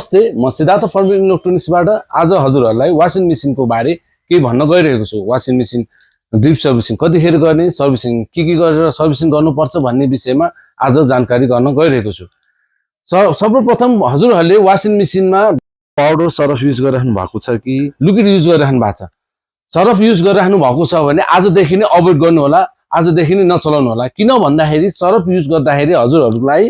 नमस्ते, म सिद्धार्थ फर्म इलेक्ट्रोनिक्सबाट आज हजुरहरूलाई वासिङ मेसिनको बारे केही भन्न गइरहेको छु। वासिङ मेसिन ड्रिप सर्भिसिङ कतिखेर गर्ने, सर्भिसिङ के गरेर सर्भिसिङ गर्नुपर्छ भन्ने विषयमा आज जानकारी गर्न गइरहेको छु। सर्वप्रथम हजुरहरूले वासिङ मेसिनमा पाउडर सरफ युज गरिरहनु भएको छ कि लिक्विड युज गरिरहनु भएको छ? सरफ युज गरिरहनु भएको छ भने आजदेखि नै अभोइड गर्नु होला, आजदेखि नै नचलाउनु होला। किन भन्दाखेरि सरफ युज गर्दाखेरि हजुरहरूलाई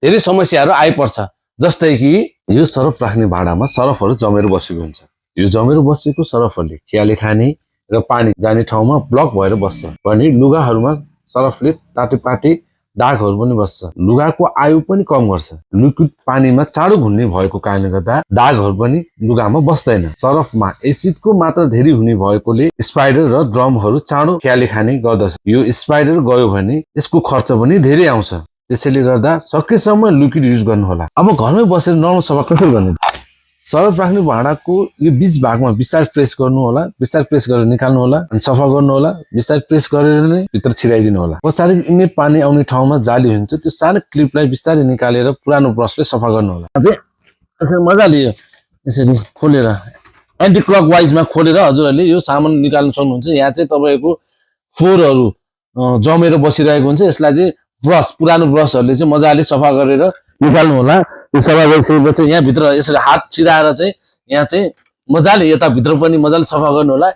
धेरै समस्याहरू आइपर्छ। जस्तै कि यो सरफ राख्ने भाँडामा सरफहरू जमेर बसेको हुन्छ। यो जमेर बसेको सरफहरूले खियाले खाने र पानी जाने ठाउँमा ब्लक भएर बस्छ भने लुगाहरूमा सरफले तातेपाटे दागहरू पनि बस्छ। लुगाको आयु पनि कम गर्छ। लिक्विड पानीमा चाँडो घुल्ने भएको कारणले गर्दा दागहरू पनि लुगामा बस्दैन। सरफमा एसिडको मात्रा धेरै हुने भएकोले स्पाइडर र ड्रमहरू चाँडो खियाले खाने गर्दछ। यो स्पाइडर गयो भने यसको खर्च पनि धेरै आउँछ। त्यसैले गर्दा सकेसम्म लिक्विड युज गर्नु होला। अब घरमै बसेर नर्मल सफा कसरी गर्ने? सरफ राख्ने भाँडाको यो बीच भागमा बिस्तारै प्रेस गर्नु होला, बिस्तारै प्रेस गरेर निकाल्नु होला अनि सफा गर्नु होला। बिस्तारै प्रेस गरेर नै भित्र छिराइदिनु होला। पछाडि इमेट पानी आउने ठाउँमा जाली हुन्छ, त्यो सानो क्लिपलाई बिस्तारै निकालेर पुरानो ब्रसले सफा गर्नु होला। चाहिँ मजाले यसरी खोलेर एन्टी क्लक वाइजमा खोलेर हजुरहरूले यो सामान निकाल्न सक्नुहुन्छ। यहाँ चाहिँ तपाईँको फोहोरहरू जमेर बसिरहेको हुन्छ। यसलाई चाहिँ पुरानो ब्रसहरूले चाहिँ मजाले सफा गरेर निकाल्नु होला। यो सफा गरिसकेपछि यहाँ भित्र यसरी हात छिराएर चाहिँ यहाँ चाहिँ मजाले यता भित्र पनि मजाले सफा गर्नु होला।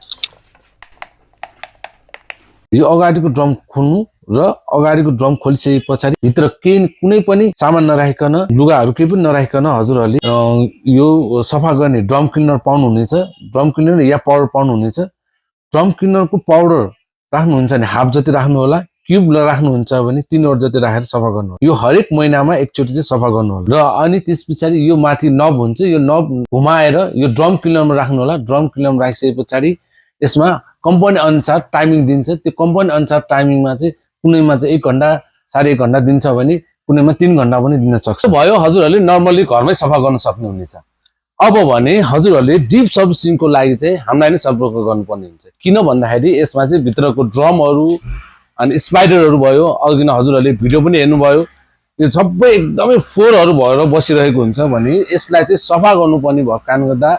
यो अगाडिको ड्रम खोल्नु र अगाडिको ड्रम खोलिसके पछाडि भित्र कुनै पनि सामान नराखिकन, लुगाहरू केही पनि नराखिकन हजुरहरूले यो सफा गर्ने ड्रम क्लिनर पाउनुहुनेछ। ड्रम क्लिनर या पाउडर पाउनुहुनेछ। ड्रम क्लिनरको पाउडर राख्नुहुन्छ भने हाफ जति राख्नु होला। क्युब राख्नुहुन्छ भने 3 जति राखेर सफा गर्नु होला। यो हरेक महिनामा एकचोटि चाहिँ सफा गर्नु होला। र अनि त्यस पछाडि यो माथि नब हुन्छ, यो नब घुमाएर यो ड्रम क्लिनरमा राख्नु होला। ड्रम क्लिनरमा राखिसके पछाडि यसमा कम्पनी अनुसार टाइमिङ दिन्छ। त्यो कम्पनी अनुसार टाइमिङमा चाहिँ कुनैमा चाहिँ 1 घण्टा 1.5 घण्टा दिन्छ भने कुनैमा 3 घण्टा पनि दिन सक्छ। भयो हजुरहरूले नर्मली घरमै सफा गर्न सक्नुहुनेछ। अब भने हजुरहरूले डिप सर्भिसिङको लागि चाहिँ हामीलाई नै सम्पर्क गर्नुपर्ने हुन्छ। किन भन्दाखेरि यसमा चाहिँ भित्रको ड्रमहरू अनि स्पाइडरहरू भयो, अघि नै हजुरहरूले भिडियो पनि हेर्नुभयो, यो सबै एकदमै फोहोरहरू भएर बसिरहेको हुन्छ भने यसलाई चाहिँ सफा गर्नुपर्ने भएको कारणले गर्दा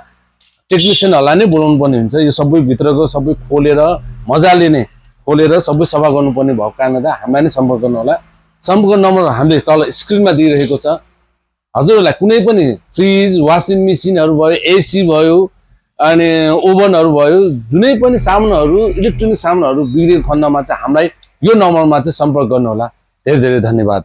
टेक्निसियनहरूलाई नै बोलाउनु पर्ने हुन्छ। यो सबै भित्रको सबै खोलेर मजाले नै खोलेर सबै सफा गर्नुपर्ने भएको कारणले गर्दा हामीलाई नै सम्पर्क गर्नु होला। सम्पर्क नम्बर हामीले तल स्क्रिनमा दिइरहेको छ। हजुरहरूलाई कुनै पनि फ्रिज, वासिङ मेसिनहरू भयो, एसी भयो अनि ओभनहरू भयो, जुनै पनि सामानहरू इलेक्ट्रोनिक सामानहरू बिग्रेको खण्डमा चाहिँ हामीलाई यो नम्बरमा चाहिँ सम्पर्क गर्नु होला। धेरै धेरै धन्यवाद।